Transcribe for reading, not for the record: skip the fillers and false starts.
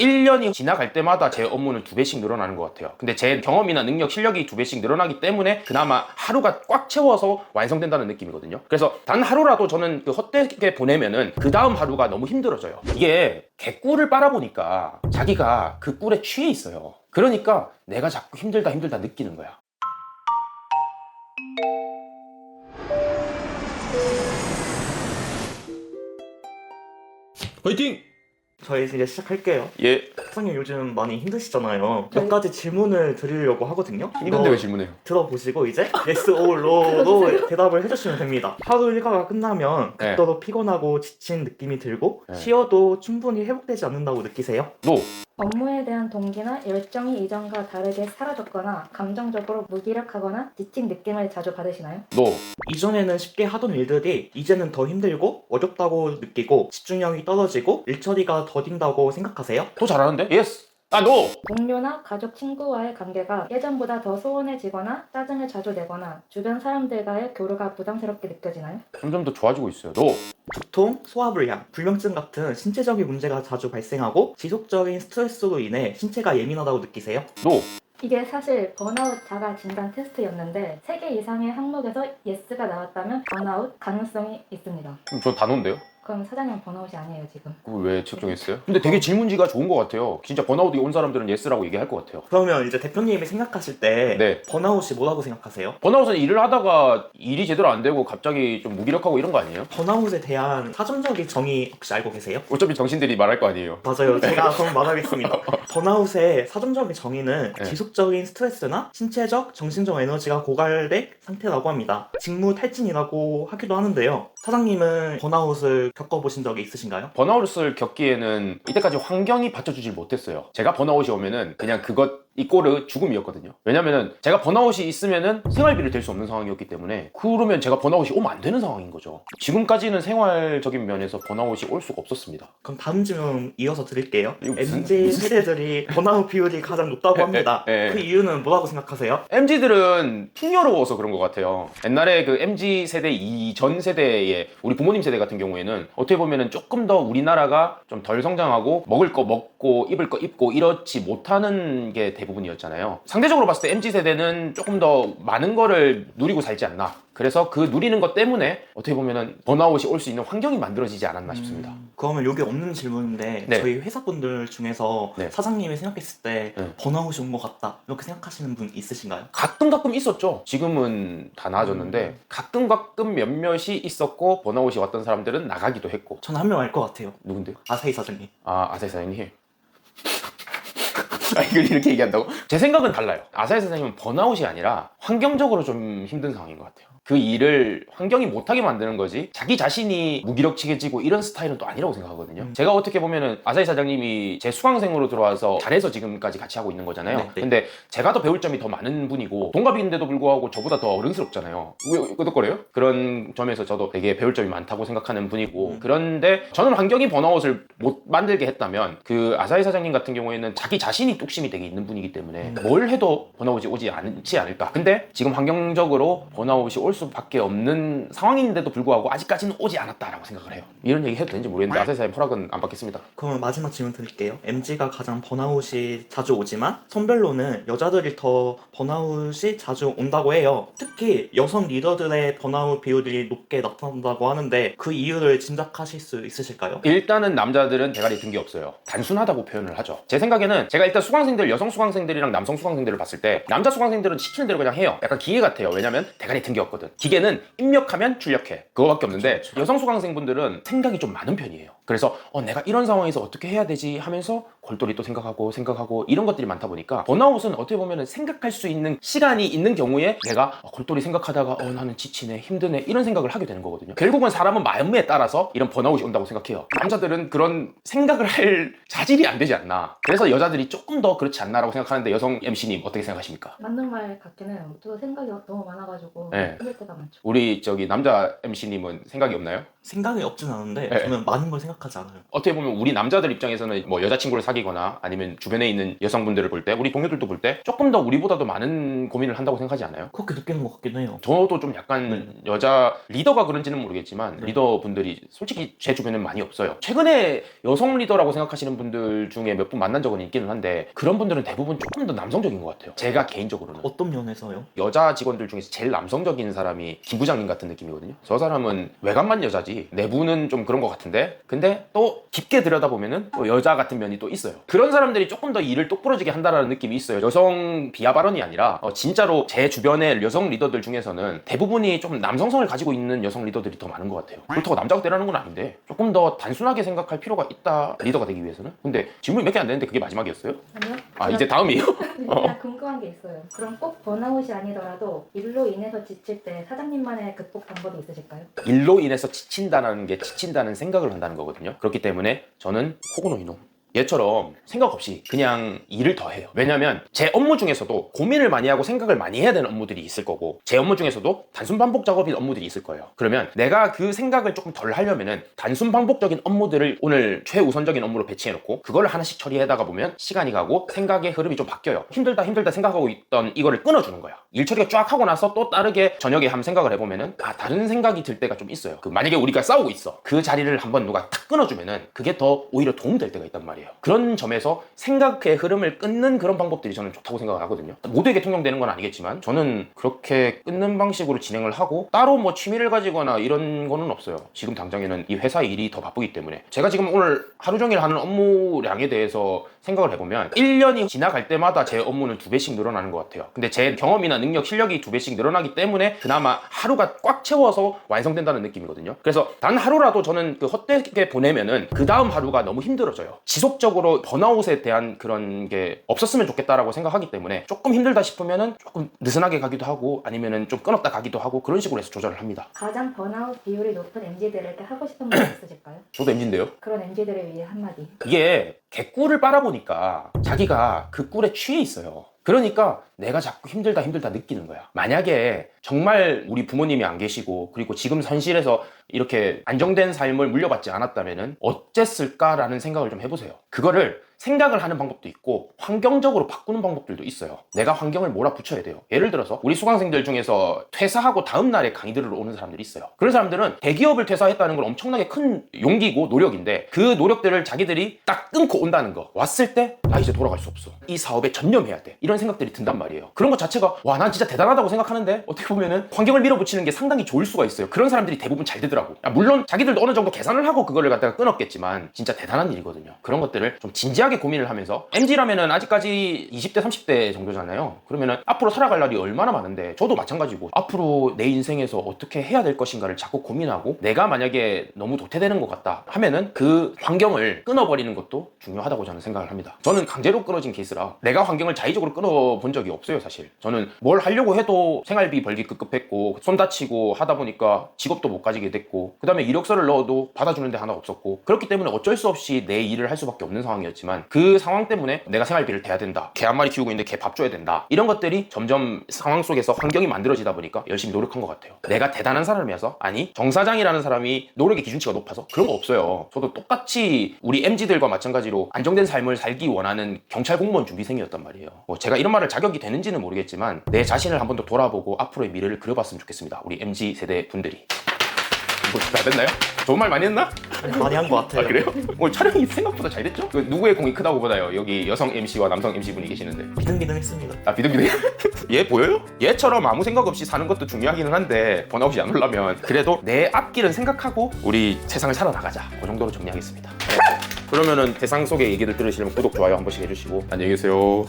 1년이 지나갈 때마다 제 업무는 2배씩 늘어나는 것 같아요. 근데 제 경험이나 능력, 실력이 2배씩 늘어나기 때문에 그나마 하루가 꽉 채워서 완성된다는 느낌이거든요. 그래서 단 하루라도 저는 그 헛되게 보내면은 그 다음 하루가 너무 힘들어져요. 이게 개꿀을 빨아보니까 자기가 그 꿀에 취해 있어요. 그러니까 내가 자꾸 힘들다 느끼는 거야. 화이팅! 저희 이제 시작할게요. 예. 사장님 요즘 많이 힘드시잖아요. 몇 가지 질문을 드리려고 하거든요. 힘든데 왜 질문해요? 들어보시고 이제 yes or no로 대답을 해주시면 됩니다. 하루 일과가 끝나면 네. 극도로 피곤하고 지친 느낌이 들고 네. 쉬어도 충분히 회복되지 않는다고 느끼세요? 노. 업무에 대한 동기나 열정이 이전과 다르게 사라졌거나 감정적으로 무기력하거나 지친 느낌을 자주 받으시나요? 노. 이전에는 쉽게 하던 일들이 이제는 더 힘들고 어렵다고 느끼고 집중력이 떨어지고 일 처리가 더딘다고 생각하세요? 더 잘하는데? 예스. 아, 노. 동료나 가족, 친구와의 관계가 예전보다 더 소원해지거나 짜증을 자주 내거나 주변 사람들과의 교류가 부담스럽게 느껴지나요? 점점 더 좋아지고 있어요. 노. 두통, 소화불량, 불면증 같은 신체적인 문제가 자주 발생하고 지속적인 스트레스로 인해 신체가 예민하다고 느끼세요? 노. 이게 사실 번아웃 자가 진단 테스트였는데 3개 이상의 항목에서 예스가 나왔다면 번아웃 가능성이 있습니다. 그럼 전 단호인데요? 그럼 사장님 번아웃이 아니에요 지금. 그걸 왜 측정했어요? 근데 되게 질문지가 좋은 것 같아요. 진짜 번아웃이 온 사람들은 예스라고 얘기할 것 같아요. 그러면 이제 대표님이 생각하실 때 네. 번아웃이 뭐라고 생각하세요? 번아웃은 일을 하다가 일이 제대로 안 되고 갑자기 좀 무기력하고 이런 거 아니에요? 번아웃에 대한 사전적인 정의 혹시 알고 계세요? 어차피 정신들이 말할 거 아니에요. 맞아요. 제가 그럼 말하겠습니다. 번아웃의 사전적인 정의는 네. 지속적인 스트레스나 신체적, 정신적 에너지가 고갈된 상태라고 합니다. 직무 탈진이라고 하기도 하는데요. 사장님은 번아웃을 겪어보신 적이 있으신가요? 번아웃을 겪기에는 이때까지 환경이 받쳐주질 못했어요. 제가 번아웃이 오면은 그냥 그것 이꼬르 죽음이었거든요. 왜냐면은 제가 번아웃이 있으면은 생활비를 댈 수 없는 상황이었기 때문에 그러면 제가 번아웃이 오면 안 되는 상황인 거죠. 지금까지는 생활적인 면에서 번아웃이 올 수가 없었습니다. 그럼 다음 질문 이어서 드릴게요. 이거 무슨- MZ 세대들이 번아웃 비율이 가장 높다고 합니다. 에. 그 이유는 뭐라고 생각하세요? MZ들은 풍요로워서 그런 것 같아요. 옛날에 그 MZ 세대 이전 세대의 우리 부모님 세대 같은 경우에는 어떻게 보면은 조금 더 우리나라가 좀 덜 성장하고 먹을 거 먹고 입을 거 입고 이렇지 못하는 게 대부분이었잖아요. 상대적으로 봤을 때 MZ 세대는 조금 더 많은 거를 누리고 살지 않나. 그래서 그 누리는 것 때문에 어떻게 보면은 번아웃이 올 수 있는 환경이 만들어지지 않았나 싶습니다. 그러면 여기 없는 질문인데 네. 저희 회사분들 중에서 네. 사장님이 생각했을 때 네. 번아웃이 온 것 같다 이렇게 생각하시는 분 있으신가요? 가끔 있었죠. 지금은 다 나아졌는데 가끔 몇몇이 있었고 번아웃이 왔던 사람들은 나가기도 했고. 저는 한 명 알 것 같아요. 누군데요? 아사히 사장님. 아, 아사히 사장님. 아, 이걸 이렇게 얘기한다고? 제 생각은 달라요. 아사히 사장님은 번아웃이 아니라 환경적으로 좀 힘든 상황인 것 같아요. 그 일을 환경이 못하게 만드는 거지 자기 자신이 무기력해지고 이런 스타일은 또 아니라고 생각하거든요. 제가 어떻게 보면은 아사히 사장님이 제 수강생으로 들어와서 잘해서 지금까지 같이 하고 있는 거잖아요. 네, 네. 근데 제가 더 배울 점이 더 많은 분이고 동갑인데도 불구하고 저보다 더 어른스럽잖아요. 왜 끄덕거려요? 그런 점에서 저도 되게 배울 점이 많다고 생각하는 분이고 그런데 저는 환경이 번아웃을 못 만들게 했다면 그 아사히 사장님 같은 경우에는 자기 자신이 뚝심이 되게 있는 분이기 때문에 뭘 해도 번아웃이 오지 않지 않을까. 근데 지금 환경적으로 번아웃이 올 수밖에 없는 상황인데도 불구하고 아직까지는 오지 않았다라고 생각을 해요. 이런 얘기 해도 되는지 모르겠는데 아사히 사장님 허락은 안 받겠습니다. 그러면 마지막 질문 드릴게요. MZ가 가장 번아웃이 자주 오지만 선별로는 여자들이 더 번아웃이 자주 온다고 해요. 특히 여성 리더들의 번아웃 비율이 높게 나타난다고 하는데 그 이유를 짐작하실 수 있으실까요? 일단은 남자들은 대가리 든 게 없어요. 단순하다고 표현을 하죠. 제 생각에는 제가 일단 수강생들, 여성 수강생들이랑 남성 수강생들을 봤을 때 남자 수강생들은 시키는 대로 그냥 해요. 약간 기계 같아요. 왜냐면 대가리 든 게 없거든. 기계는 입력하면 출력해. 그거밖에 없는데 여성 수강생분들은 생각이 좀 많은 편이에요. 그래서 내가 이런 상황에서 어떻게 해야 되지 하면서 골똘히 또 생각하고 이런 것들이 많다 보니까 번아웃은 어떻게 보면은 생각할 수 있는 시간이 있는 경우에 내가 골똘히 생각하다가 나는 지치네, 힘드네 이런 생각을 하게 되는 거거든요. 결국은 사람은 마음에 따라서 이런 번아웃이 온다고 생각해요. 남자들은 그런 생각을 할 자질이 안 되지 않나. 그래서 여자들이 조금 더 그렇지 않나라고 생각하는데 여성 MC님 어떻게 생각하십니까? 맞는 말 같긴 해요. 또 생각이 너무 많아가지고 네. 힘들 때가 많죠. 우리 남자 MC님은 생각이 없나요? 생각이 없진 않은데 네. 저는 많은 걸 생각하지 않아요. 어떻게 보면 우리 남자들 입장에서는 뭐 여자친구를 사귀거나 아니면 주변에 있는 여성분들을 볼 때, 우리 동료들도 볼 때 조금 더 우리보다도 많은 고민을 한다고 생각하지 않아요? 그렇게 느끼는 것 같긴 해요. 저도 좀 약간 여자 리더가 그런지는 모르겠지만 네. 리더분들이 솔직히 제 주변에는 많이 없어요. 최근에 여성 리더라고 생각하시는 분들 중에 몇 분 만난 적은 있기는 한데 그런 분들은 대부분 조금 더 남성적인 것 같아요. 제가 개인적으로는. 어떤 면에서요? 여자 직원들 중에서 제일 남성적인 사람이 김 부장님 같은 느낌이거든요. 저 사람은 외관만 여자지 내부는 좀 그런 것 같은데, 근데 또 깊게 들여다보면은 또 여자 같은 면이 또 있어요. 그런 사람들이 조금 더 일을 똑부러지게 한다는 느낌이 있어요. 여성 비하 발언이 아니라 진짜로 제 주변의 여성 리더들 중에서는 대부분이 좀 남성성을 가지고 있는 여성 리더들이 더 많은 것 같아요. 그렇다고 남자가 되라는 건 아닌데 조금 더 단순하게 생각할 필요가 있다, 리더가 되기 위해서는. 근데 질문이 몇 개 안 되는데 그게 마지막이었어요? 아니요? 아, 이제 다음이에요? 그냥 궁금한 게 있어요. 그럼 꼭 번아웃이 아니더라도 일로 인해서 지칠 때 사장님만의 극복 방법이 있으실까요? 일로 인해서 지친다는 게 지친다는 생각을 한다는 거거든요. 그렇기 때문에 저는 호구노 이놈, 얘처럼 생각 없이 그냥 일을 더 해요. 왜냐면 제 업무 중에서도 고민을 많이 하고 생각을 많이 해야 되는 업무들이 있을 거고, 제 업무 중에서도 단순 반복 작업인 업무들이 있을 거예요. 그러면 내가 그 생각을 조금 덜 하려면은 단순 반복적인 업무들을 오늘 최우선적인 업무로 배치해 놓고 그걸 하나씩 처리하다가 보면 시간이 가고 생각의 흐름이 좀 바뀌어요. 힘들다 생각하고 있던 이거를 끊어주는 거야. 일 처리가 쫙 하고 나서 또 다르게 저녁에 한번 생각을 해보면은 다른 생각이 들 때가 좀 있어요. 만약에 우리가 싸우고 있어, 그 자리를 한번 누가 탁 끊어주면은 그게 더 오히려 도움될 때가 있단 말이에요. 그런 점에서 생각의 흐름을 끊는 그런 방법들이 저는 좋다고 생각을 하거든요. 모두에게 통용되는 건 아니겠지만 저는 그렇게 끊는 방식으로 진행을 하고, 따로 뭐 취미를 가지거나 이런 거는 없어요. 지금 당장에는 이 회사 일이 더 바쁘기 때문에. 제가 지금 오늘 하루 종일 하는 업무량에 대해서 생각을 해보면 1년이 지나갈 때마다 제 업무는 2배씩 늘어나는 것 같아요. 근데 제 경험이나 능력, 실력이 2배씩 늘어나기 때문에 그나마 하루가 꽉 채워서 완성된다는 느낌이거든요. 그래서 단 하루라도 저는 그 헛되게 보내면은 그 다음 하루가 너무 힘들어져요. 지속적으로 번아웃에 대한 그런 게 없었으면 좋겠다라고 생각하기 때문에 조금 힘들다 싶으면은 조금 느슨하게 가기도 하고 아니면은 좀 끊었다 가기도 하고 그런 식으로 해서 조절을 합니다. 가장 번아웃 비율이 높은 MZ들에게 하고 싶은 말 있으실까요? 저도 MZ인데요. 그런 MZ들을 위해 한마디. 이게 개꿀을 빨아보니까 자기가 그 꿀에 취해 있어요. 그러니까 내가 자꾸 힘들다 느끼는 거야. 만약에 정말 우리 부모님이 안 계시고 그리고 지금 현실에서 이렇게 안정된 삶을 물려받지 않았다면은 어쨌을까라는 생각을 좀 해보세요. 그거를 생각을 하는 방법도 있고 환경적으로 바꾸는 방법들도 있어요. 내가 환경을 몰아붙여야 돼요. 예를 들어서 우리 수강생들 중에서 퇴사하고 다음 날에 강의 들으러 오는 사람들이 있어요. 그런 사람들은 대기업을 퇴사했다는 건 엄청나게 큰 용기고 노력인데 그 노력들을 자기들이 딱 끊고 온다는 거, 왔을 때 나 이제 돌아갈 수 없어, 이 사업에 전념해야 돼, 이런 생각들이 든단 말이에요. 그런 것 자체가 와, 난 진짜 대단하다고 생각하는데 어떻게 보면은 환경을 밀어붙이는 게 상당히 좋을 수가 있어요. 그런 사람들이 대부분 잘 되더라고. 물론 자기들도 어느 정도 계산을 하고 그거를 갖다가 끊었겠지만 진짜 대단한 일이거든요. 그런 것들을 좀 진지하게 고민을 하면서, MZ라면은 아직까지 20대 30대 정도잖아요. 그러면은 앞으로 살아갈 날이 얼마나 많은데, 저도 마찬가지고 앞으로 내 인생에서 어떻게 해야 될 것인가를 자꾸 고민하고, 내가 만약에 너무 도태되는 것 같다 하면은 그 환경을 끊어버리는 것도 중요하다고 저는 생각을 합니다. 저는 강제로 끊어진 케이스라 내가 환경을 자의적으로 끊어본 적이 없어요. 사실 저는 뭘 하려고 해도 생활비 벌기 급급했고 손 다치고 하다 보니까 직업도 못 가지게 됐고, 그 다음에 이력서를 넣어도 받아주는 데 하나 없었고, 그렇기 때문에 어쩔 수 없이 내 일을 할 수밖에 없는 상황이었지만, 그 상황 때문에 내가 생활비를 대야 된다, 개 한 마리 키우고 있는데 개 밥 줘야 된다, 이런 것들이 점점 상황 속에서 환경이 만들어지다 보니까 열심히 노력한 것 같아요. 내가 대단한 사람이어서, 아니 정사장이라는 사람이 노력의 기준치가 높아서, 그런 거 없어요. 저도 똑같이 우리 MZ들과 마찬가지로 안정된 삶을 살기 원하는 경찰 공무원 준비생이었단 말이에요. 제가 이런 말을 자격이 되는지는 모르겠지만 내 자신을 한 번 더 돌아보고 앞으로의 미래를 그려봤으면 좋겠습니다. 우리 MZ 세대 분들이. 잘 됐나요? 좋은 말 많이 했나? 많이 한 것 같아요. 아, 그래요? 오늘 촬영이 생각보다 잘 됐죠? 누구의 공이 크다고 보나요? 여기 여성 MC와 남성 MC 분이 계시는데. 비등비등했습니다. 아, 비등비등? 얘 보여요? 얘처럼 아무 생각 없이 사는 것도 중요하기는 한데 번아웃이 안 오려면 그래도 내 앞길은 생각하고 우리 세상을 살아나가자, 그 정도로 정리하겠습니다. 그러면은 대상 속의 얘기를 들으시려면 구독, 좋아요 한 번씩 해주시고 안녕히 계세요.